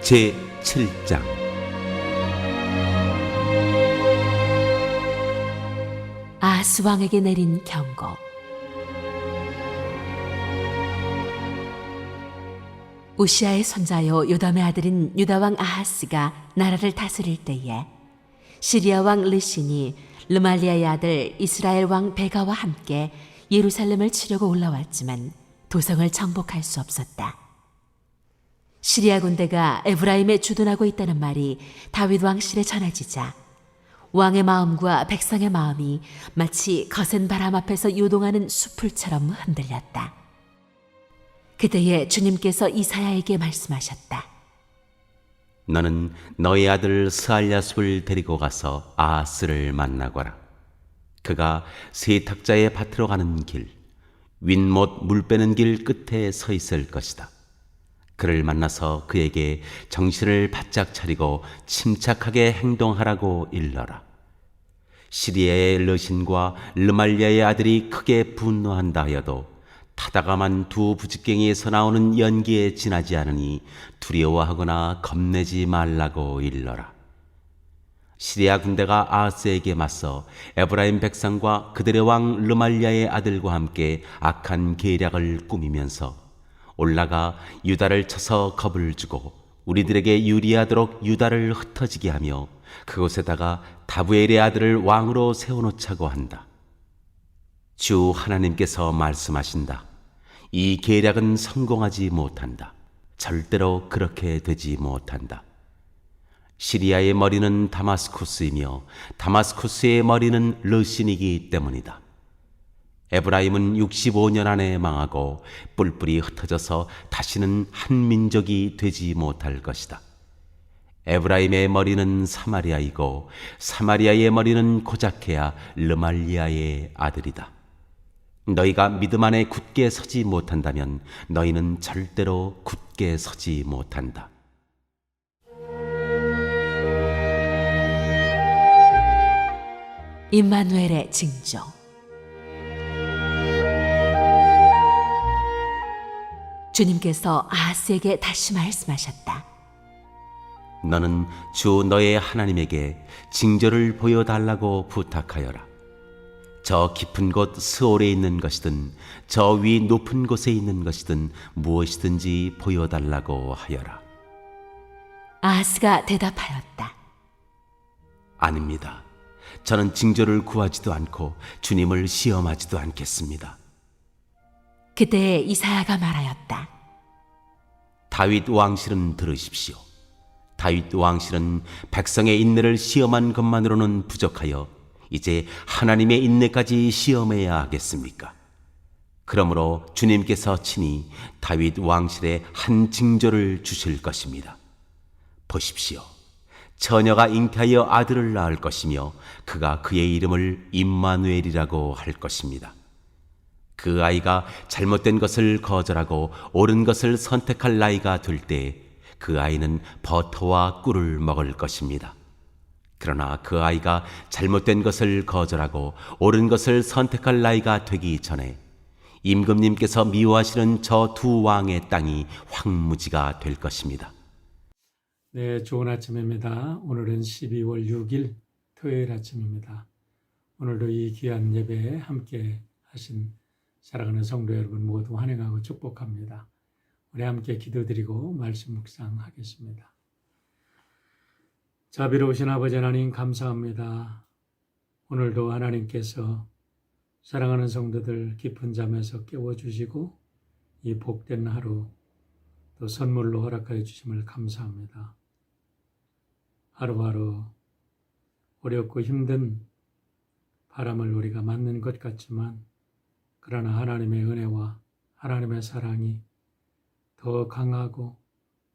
제7장. 아하스 왕에게 내린 경고. 우시아의 손자요 요담의 아들인 유다 왕 아하스가 나라를 다스릴 때에 시리아 왕 르신이 르말리아의 아들 이스라엘 왕 베가와 함께 예루살렘을 치려고 올라왔지만 도성을 정복할 수 없었다. 시리아 군대가 에브라임에 주둔하고 있다는 말이 다윗 왕실에 전해지자 왕의 마음과 백성의 마음이 마치 거센 바람 앞에서 요동하는 수풀처럼 흔들렸다. 그때에 주님께서 이사야에게 말씀하셨다. 너는 너의 아들 스알랴숲을 데리고 가서 아하스를 만나거라. 그가 세탁자의 밭으로 가는 길, 윗못 물 빼는 길 끝에 서 있을 것이다. 그를 만나서 그에게 정신을 바짝 차리고 침착하게 행동하라고 일러라. 시리아의 르신과 르말리아의 아들이 크게 분노한다 하여도 타다감한 두 부직갱이에서 나오는 연기에 지나지 않으니 두려워하거나 겁내지 말라고 일러라. 시리아 군대가 아하스에게 맞서 에브라임 백성과 그들의 왕 르말리아의 아들과 함께 악한 계략을 꾸미면서 올라가 유다를 쳐서 겁을 주고 우리들에게 유리하도록 유다를 흩어지게 하며 그곳에다가 다부엘의 아들을 왕으로 세워놓자고 한다. 주 하나님께서 말씀하신다. 이 계략은 성공하지 못한다. 절대로 그렇게 되지 못한다. 시리아의 머리는 다마스쿠스이며 다마스쿠스의 머리는 르신이기 때문이다. 에브라임은 65년 안에 망하고 뿔뿔이 흩어져서 다시는 한 민족이 되지 못할 것이다. 에브라임의 머리는 사마리아이고 사마리아의 머리는 고자케야 르말리아의 아들이다. 너희가 믿음 안에 굳게 서지 못한다면 너희는 절대로 굳게 서지 못한다. 임마누엘의 징조. 주님께서 아하스에게 다시 말씀하셨다. 너는 주 너의 하나님에게 징조를 보여달라고 부탁하여라. 저 깊은 곳 스올에 있는 것이든 저 위 높은 곳에 있는 것이든 무엇이든지 보여달라고 하여라. 아하스가 대답하였다. 아닙니다. 저는 징조를 구하지도 않고 주님을 시험하지도 않겠습니다. 그때 이사야가 말하였다. 다윗 왕실은 들으십시오. 다윗 왕실은 백성의 인내를 시험한 것만으로는 부족하여 이제 하나님의 인내까지 시험해야 하겠습니까? 그러므로 주님께서 친히 다윗 왕실에 한 징조를 주실 것입니다. 보십시오. 처녀가 잉태하여 아들을 낳을 것이며 그가 그의 이름을 임마누엘이라고 할 것입니다. 그 아이가 잘못된 것을 거절하고 옳은 것을 선택할 나이가 될 때 그 아이는 버터와 꿀을 먹을 것입니다. 그러나 그 아이가 잘못된 것을 거절하고 옳은 것을 선택할 나이가 되기 전에 임금님께서 미워하시는 저 두 왕의 땅이 황무지가 될 것입니다. 네, 좋은 아침입니다. 오늘은 12월 6일 토요일 아침입니다. 오늘도 이 귀한 예배에 함께 하신 사랑하는 성도 여러분 모두 환영하고 축복합니다. 우리 함께 기도드리고 말씀 묵상하겠습니다. 자비로우신 아버지 하나님 감사합니다. 오늘도 하나님께서 사랑하는 성도들 깊은 잠에서 깨워주시고 이 복된 하루 또 선물로 허락하여 주심을 감사합니다. 하루하루 어렵고 힘든 바람을 우리가 맞는 것 같지만 그러나 하나님의 은혜와 하나님의 사랑이 더 강하고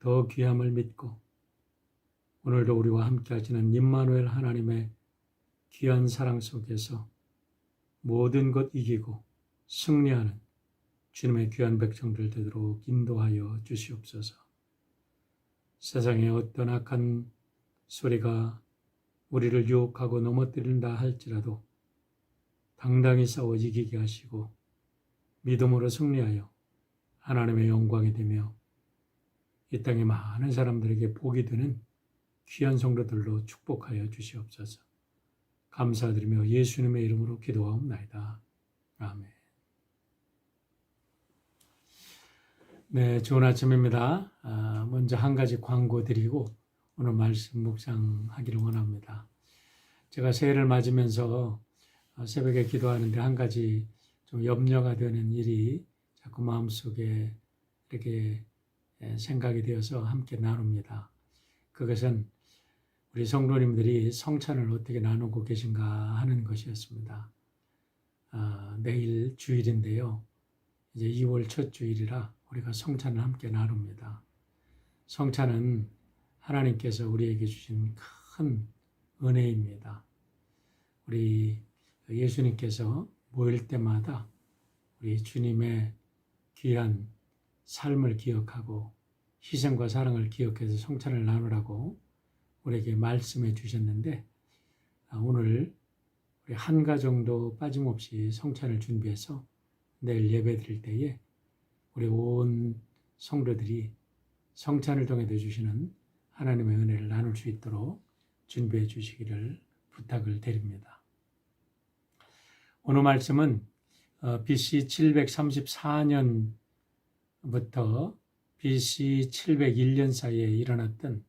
더 귀함을 믿고 오늘도 우리와 함께 하시는 임마누엘 하나님의 귀한 사랑 속에서 모든 것 이기고 승리하는 주님의 귀한 백성들 되도록 인도하여 주시옵소서. 세상에 어떤 악한 소리가 우리를 유혹하고 넘어뜨린다 할지라도 당당히 싸워 이기게 하시고 믿음으로 승리하여 하나님의 영광이 되며 이 땅의 많은 사람들에게 복이 되는 귀한 성도들로 축복하여 주시옵소서. 감사드리며 예수님의 이름으로 기도하옵나이다. 아멘. 네, 좋은 아침입니다. 먼저 한 가지 광고 드리고 오늘 말씀 묵상하기를 원합니다. 제가 새해를 맞으면서 새벽에 기도하는데 한 가지 좀 염려가 되는 일이 자꾸 마음속에 이렇게 생각이 되어서 함께 나눕니다. 그것은 우리 성도님들이 성찬을 어떻게 나누고 계신가 하는 것이었습니다. 내일 주일인데요. 이제 2월 첫 주일이라 우리가 성찬을 함께 나눕니다. 성찬은 하나님께서 우리에게 주신 큰 은혜입니다. 우리 예수님께서 모일 때마다 우리 주님의 귀한 삶을 기억하고 희생과 사랑을 기억해서 성찬을 나누라고 우리에게 말씀해 주셨는데, 오늘 우리 한가 정도 빠짐없이 성찬을 준비해서 내일 예배 드릴 때에 우리 온 성도들이 성찬을 통해 주시는 하나님의 은혜를 나눌 수 있도록 준비해 주시기를 부탁을 드립니다. 오늘 말씀은 BC 734년부터 BC 701년 사이에 일어났던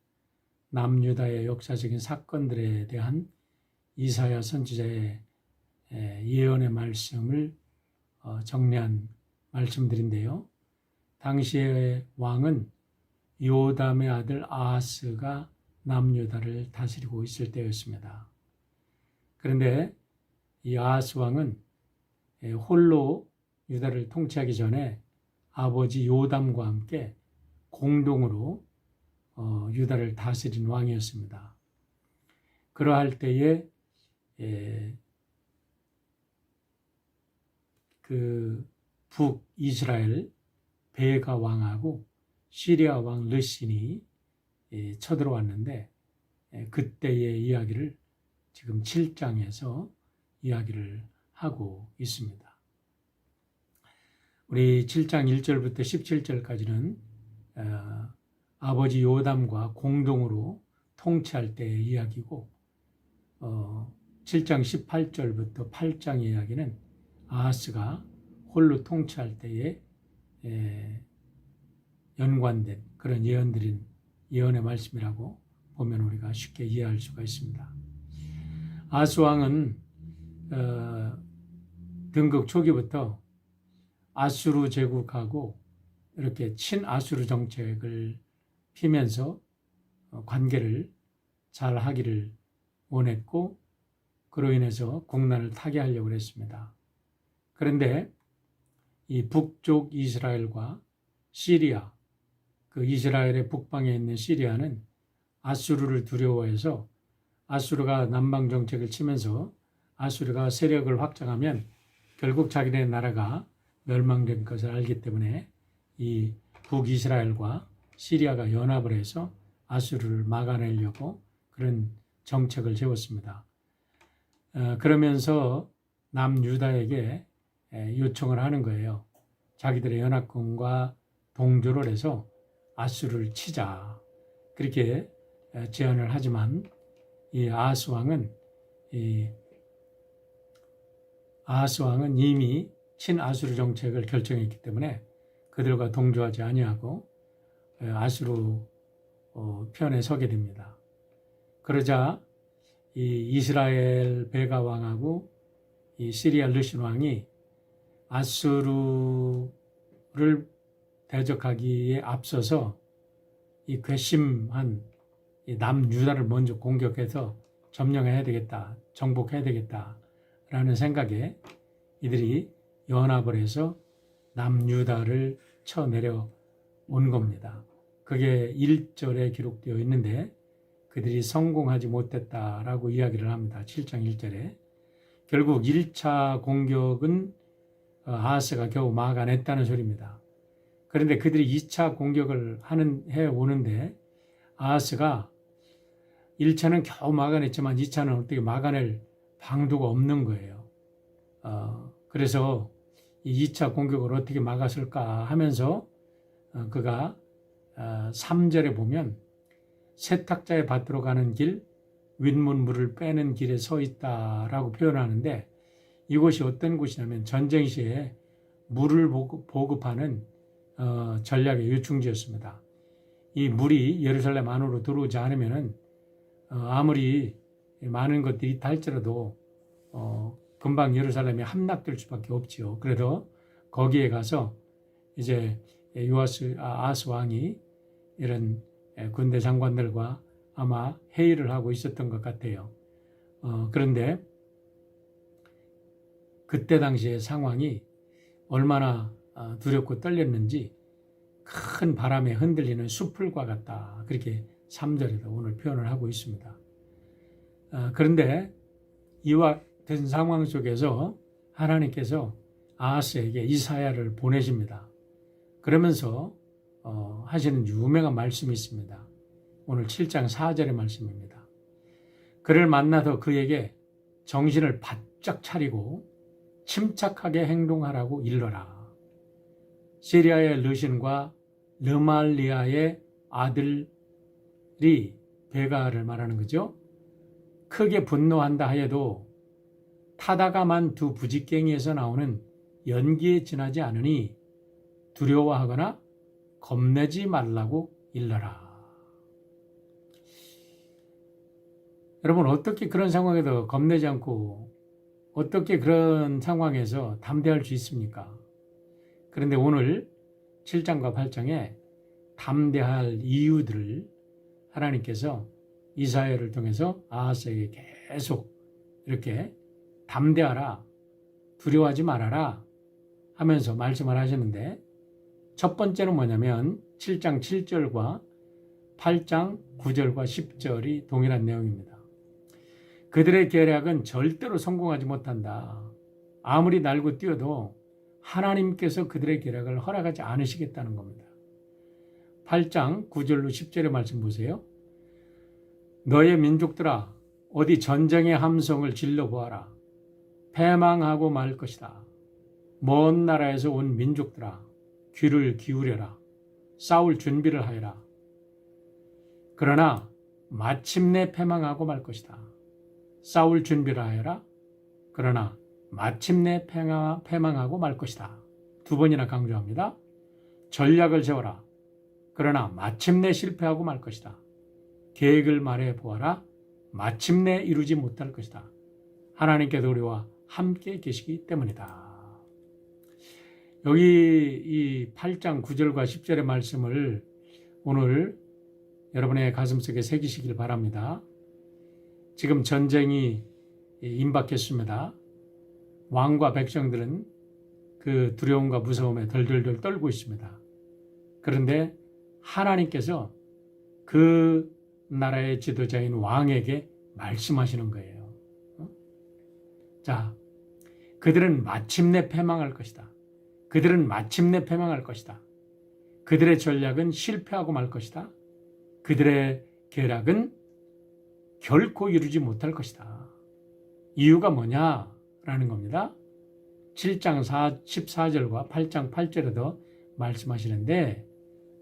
남유다의 역사적인 사건들에 대한 이사야 선지자의 예언의 말씀을 정리한 말씀들인데요. 당시의 왕은 요담의 아들 아하스가 남유다를 다스리고 있을 때였습니다. 그런데 이 아하스 왕은 홀로 유다를 통치하기 전에 아버지 요담과 함께 공동으로 유다를 다스린 왕이었습니다. 그러할 때에 그 북이스라엘 베가 왕하고 시리아 왕 르신이 쳐들어왔는데, 그때의 이야기를 지금 7장에서 이야기를 하고 있습니다. 우리 7장 1절부터 17절까지는 아버지 요담과 공동으로 통치할 때의 이야기고, 7장 18절부터 8장의 이야기는 아하스가 홀로 통치할 때에 연관된 그런 예언의 말씀이라고 보면 우리가 쉽게 이해할 수가 있습니다. 아하스 왕은 등극 초기부터 아수르 제국하고 이렇게 친아수르 정책을 피면서 관계를 잘 하기를 원했고, 그로 인해서 국난을 타개하려고 했습니다. 그런데 이 북쪽 이스라엘과 시리아, 그 이스라엘의 북방에 있는 시리아는 아수르를 두려워해서 아수르가 남방 정책을 치면서 아수르가 세력을 확장하면 결국 자기네 나라가 멸망된 것을 알기 때문에 이 북이스라엘과 시리아가 연합을 해서 아수르를 막아내려고 그런 정책을 세웠습니다. 그러면서 남유다에게 요청을 하는 거예요. 자기들의 연합군과 동조를 해서 아수르를 치자. 그렇게 제안을 하지만 이 아하스 왕은 이미 친아수르 정책을 결정했기 때문에 그들과 동조하지 아니하고 아수르 편에 서게 됩니다. 그러자 이 이스라엘 베가 왕하고 이 시리아 르신 왕이 아수르를 대적하기에 앞서서 이 괘씸한 이 남유다를 먼저 공격해서 점령해야 되겠다, 정복해야 되겠다라는 생각에 이들이 연합을 해서 남유다를 쳐내려 온 겁니다. 그게 1절에 기록되어 있는데 그들이 성공하지 못했다라고 이야기를 합니다. 7장 1절에. 결국 1차 공격은 아하스가 겨우 막아냈다는 소리입니다. 그런데 그들이 2차 공격을 해오는데 아하스가 1차는 겨우 막아냈지만 2차는 어떻게 막아낼 방도가 없는 거예요. 그래서 이 2차 공격을 어떻게 막았을까 하면서 그가 3절에 보면 세탁자의 밭으로 가는 길, 윗문 물을 빼는 길에 서 있다라고 표현하는데 이곳이 어떤 곳이냐면 전쟁 시에 물을 보급하는 전략의 요충지였습니다. 이 물이 예루살렘 안으로 들어오지 않으면은 아무리 많은 것들이 있다 할지라도 금방 예루살렘이 함락될 수밖에 없지요. 그래도 거기에 가서 이제 아하스 왕이 이런 군대 장관들과 아마 회의를 하고 있었던 것 같아요. 그런데 그때 당시의 상황이 얼마나 두렵고 떨렸는지 큰 바람에 흔들리는 숲풀과 같다. 그렇게 3절에도 오늘 표현을 하고 있습니다. 그런데 이와 같은 상황 속에서 하나님께서 아하스에게 이사야를 보내십니다. 그러면서 하시는 유명한 말씀이 있습니다. 오늘 7장 4절의 말씀입니다. 그를 만나서 그에게 정신을 바짝 차리고 침착하게 행동하라고 일러라. 시리아의 르신과 르말리아의 아들이 베가를 말하는 거죠. 크게 분노한다 하여도 타다가만 두 부직갱이에서 나오는 연기에 지나지 않으니 두려워하거나 겁내지 말라고 일러라. 여러분, 어떻게 그런 상황에도 겁내지 않고 어떻게 그런 상황에서 담대할 수 있습니까? 그런데 오늘 7장과 8장에 담대할 이유들을 하나님께서 이사야를 통해서 아하스에게 계속 이렇게 담대하라, 두려워하지 말아라 하면서 말씀을 하시는데 첫 번째는 뭐냐면 7장 7절과 8장 9절과 10절이 동일한 내용입니다. 그들의 계략은 절대로 성공하지 못한다. 아무리 날고 뛰어도 하나님께서 그들의 계략을 허락하지 않으시겠다는 겁니다. 8장 9절로 10절의 말씀 보세요. 너의 민족들아 어디 전쟁의 함성을 질러보아라. 패망하고 말 것이다. 먼 나라에서 온 민족들아 귀를 기울여라. 싸울 준비를 하여라. 그러나 마침내 패망하고 말 것이다. 싸울 준비를 하여라. 그러나 마침내 패망하고 말 것이다. 두 번이나 강조합니다. 전략을 세워라. 그러나 마침내 실패하고 말 것이다. 계획을 말해 보아라. 마침내 이루지 못할 것이다. 하나님께서 우리와 함께 계시기 때문이다. 여기 이 8장 9절과 10절의 말씀을 오늘 여러분의 가슴속에 새기시길 바랍니다. 지금 전쟁이 임박했습니다. 왕과 백성들은 그 두려움과 무서움에 덜덜덜 떨고 있습니다. 그런데 하나님께서 그 나라의 지도자인 왕에게 말씀하시는 거예요. 자, 그들은 마침내 패망할 것이다. 그들은 마침내 패망할 것이다. 그들의 전략은 실패하고 말 것이다. 그들의 계략은 결코 이루지 못할 것이다. 이유가 뭐냐라는 겁니다. 7장 14절과 8장 8절에도 말씀하시는데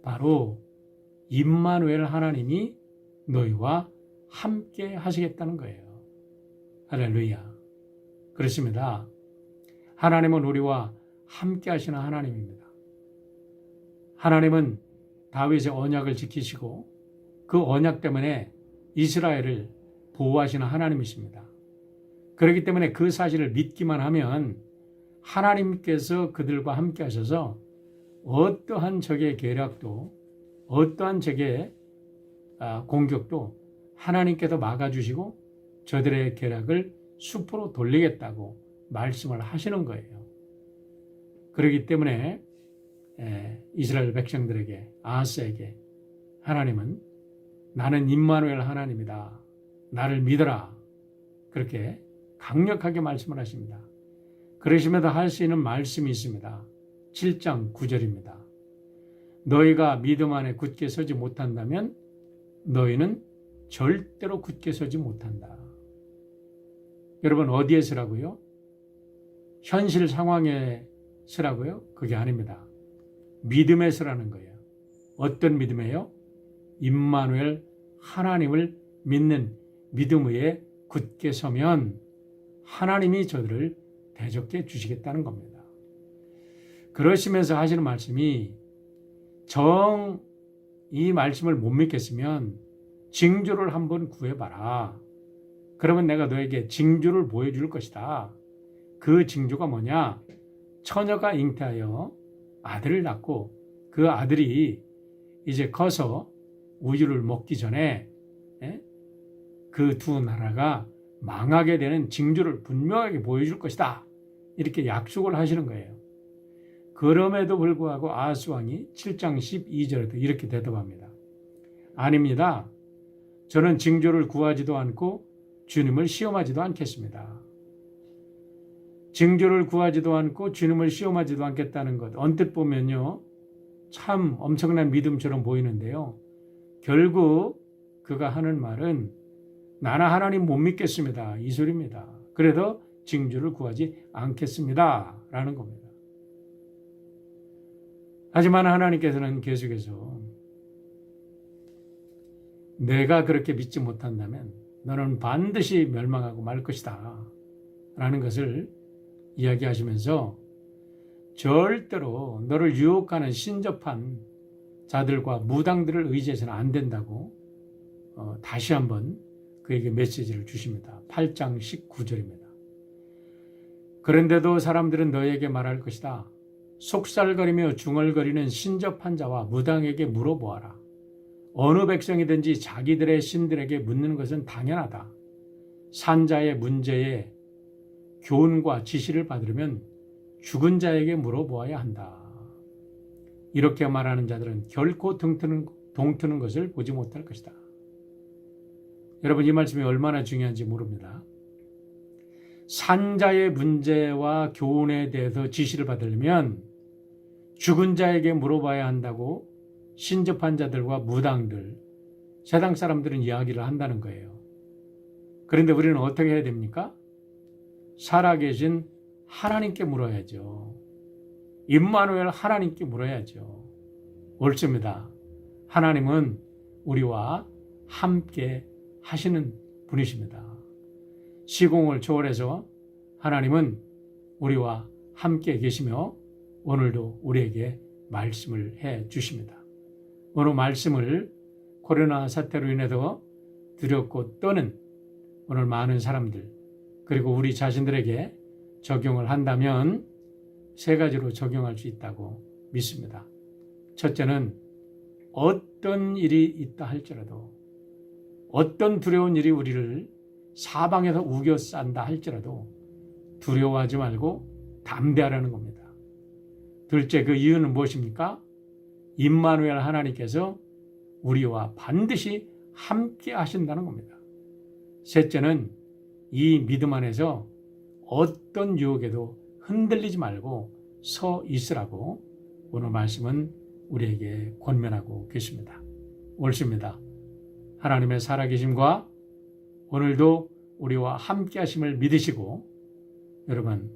바로 임마누엘 하나님이 너희와 함께 하시겠다는 거예요. 할렐루야. 그렇습니다. 하나님은 우리와 함께 하시는 하나님입니다. 하나님은 다윗의 언약을 지키시고 그 언약 때문에 이스라엘을 보호하시는 하나님이십니다. 그렇기 때문에 그 사실을 믿기만 하면 하나님께서 그들과 함께 하셔서 어떠한 적의 계략도 어떠한 적의 공격도 하나님께서 막아주시고 저들의 계략을 숲으로 돌리겠다고 말씀을 하시는 거예요. 그렇기 때문에 이스라엘 백성들에게 아하스에게 하나님은 나는 임마누엘 하나님이다. 나를 믿어라. 그렇게 강력하게 말씀을 하십니다. 그러시면서 할 수 있는 말씀이 있습니다. 7장 9절입니다. 너희가 믿음 안에 굳게 서지 못한다면 너희는 절대로 굳게 서지 못한다. 여러분 어디에 서라고요? 현실 상황에 서라고요? 그게 아닙니다. 믿음에 서라는 거예요. 어떤 믿음이에요? 임마누엘 하나님을 믿는 믿음 위에 굳게 서면 하나님이 저들을 대적해 주시겠다는 겁니다. 그러시면서 하시는 말씀이 이 말씀을 못 믿겠으면 징조를 한번 구해봐라. 그러면 내가 너에게 징조를 보여줄 것이다. 그 징조가 뭐냐? 처녀가 잉태하여 아들을 낳고 그 아들이 이제 커서 우유를 먹기 전에 그 두 나라가 망하게 되는 징조를 분명하게 보여줄 것이다. 이렇게 약속을 하시는 거예요. 그럼에도 불구하고 아하스 왕이 7장 12절에도 이렇게 대답합니다. 아닙니다. 저는 징조를 구하지도 않고 주님을 시험하지도 않겠습니다. 징조를 구하지도 않고 주님을 시험하지도 않겠다는 것. 언뜻 보면요. 참 엄청난 믿음처럼 보이는데요. 결국 그가 하는 말은 나는 하나님 못 믿겠습니다. 이 소리입니다. 그래도 징조를 구하지 않겠습니다. 라는 겁니다. 하지만 하나님께서는 계속해서 내가 그렇게 믿지 못한다면 너는 반드시 멸망하고 말 것이다. 라는 것을 이야기하시면서 절대로 너를 유혹하는 신접한 자들과 무당들을 의지해서는 안 된다고 다시 한번 그에게 메시지를 주십니다. 8장 19절입니다. 그런데도 사람들은 너에게 말할 것이다. 속살거리며 중얼거리는 신접한 자와 무당에게 물어보아라. 어느 백성이든지 자기들의 신들에게 묻는 것은 당연하다. 산자의 문제에 교훈과 지시를 받으려면 죽은 자에게 물어보아야 한다. 이렇게 말하는 자들은 결코 동트는 것을 보지 못할 것이다. 여러분, 이 말씀이 얼마나 중요한지 모릅니다. 산자의 문제와 교훈에 대해서 지시를 받으려면 죽은 자에게 물어봐야 한다고 신접한 자들과 무당들, 세상 사람들은 이야기를 한다는 거예요. 그런데 우리는 어떻게 해야 됩니까? 살아계신 하나님께 물어야죠. 임마누엘 하나님께 물어야죠. 옳습니다. 하나님은 우리와 함께 하시는 분이십니다. 시공을 초월해서 하나님은 우리와 함께 계시며 오늘도 우리에게 말씀을 해 주십니다. 오늘 말씀을 코로나 사태로 인해서 두렵고 떠는 오늘 많은 사람들, 그리고 우리 자신들에게 적용을 한다면 세 가지로 적용할 수 있다고 믿습니다. 첫째는 어떤 일이 있다 할지라도, 어떤 두려운 일이 우리를 사방에서 우겨싼다 할지라도 두려워하지 말고 담대하라는 겁니다. 둘째, 그 이유는 무엇입니까? 임마누엘 하나님께서 우리와 반드시 함께 하신다는 겁니다. 셋째는 이 믿음 안에서 어떤 유혹에도 흔들리지 말고 서 있으라고 오늘 말씀은 우리에게 권면하고 계십니다. 옳습니다. 하나님의 살아계심과 오늘도 우리와 함께 하심을 믿으시고, 여러분,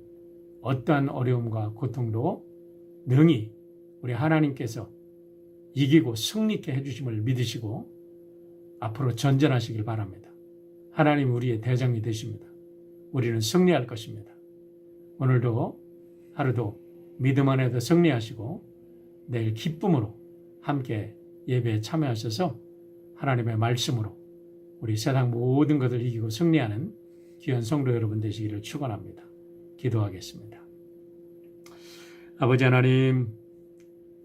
어떠한 어려움과 고통도 능히 우리 하나님께서 이기고 승리케 해주심을 믿으시고 앞으로 전전하시길 바랍니다. 하나님 우리의 대장이 되십니다. 우리는 승리할 것입니다. 오늘도 하루도 믿음 안에서 승리하시고 내일 기쁨으로 함께 예배에 참여하셔서 하나님의 말씀으로 우리 세상 모든 것을 이기고 승리하는 귀한 성도 여러분 되시기를 축원합니다. 기도하겠습니다. 아버지 하나님,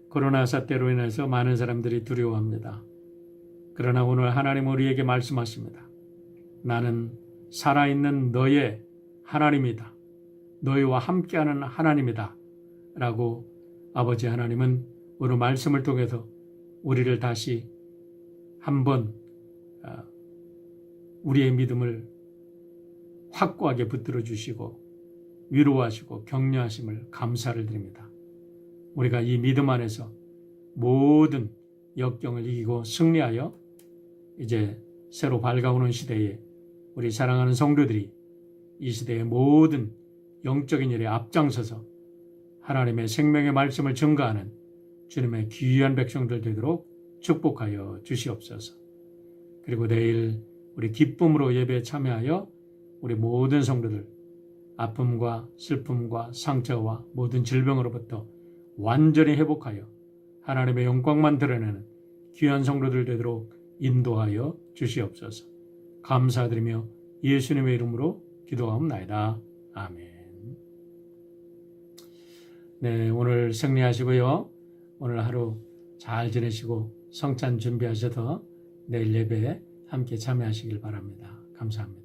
코로나 사태로 인해서 많은 사람들이 두려워합니다. 그러나 오늘 하나님 우리에게 말씀하십니다. 나는 살아있는 너의 하나님이다. 너희와 함께하는 하나님이다. 라고 아버지 하나님은 오늘 말씀을 통해서 우리를 다시 한번 우리의 믿음을 확고하게 붙들어 주시고 위로하시고 격려하심을 감사를 드립니다. 우리가 이 믿음 안에서 모든 역경을 이기고 승리하여 이제 새로 밝아오는 시대에 우리 사랑하는 성도들이 이 시대의 모든 영적인 일에 앞장서서 하나님의 생명의 말씀을 증거하는 주님의 귀한 백성들 되도록 축복하여 주시옵소서. 그리고 내일 우리 기쁨으로 예배에 참여하여 우리 모든 성도들 아픔과 슬픔과 상처와 모든 질병으로부터 완전히 회복하여 하나님의 영광만 드러내는 귀한 성도들 되도록 인도하여 주시옵소서. 감사드리며 예수님의 이름으로 기도하옵나이다. 아멘. 네, 오늘 승리하시고요. 오늘 하루 잘 지내시고 성찬 준비하셔서 내일 예배에 함께 참여하시길 바랍니다. 감사합니다.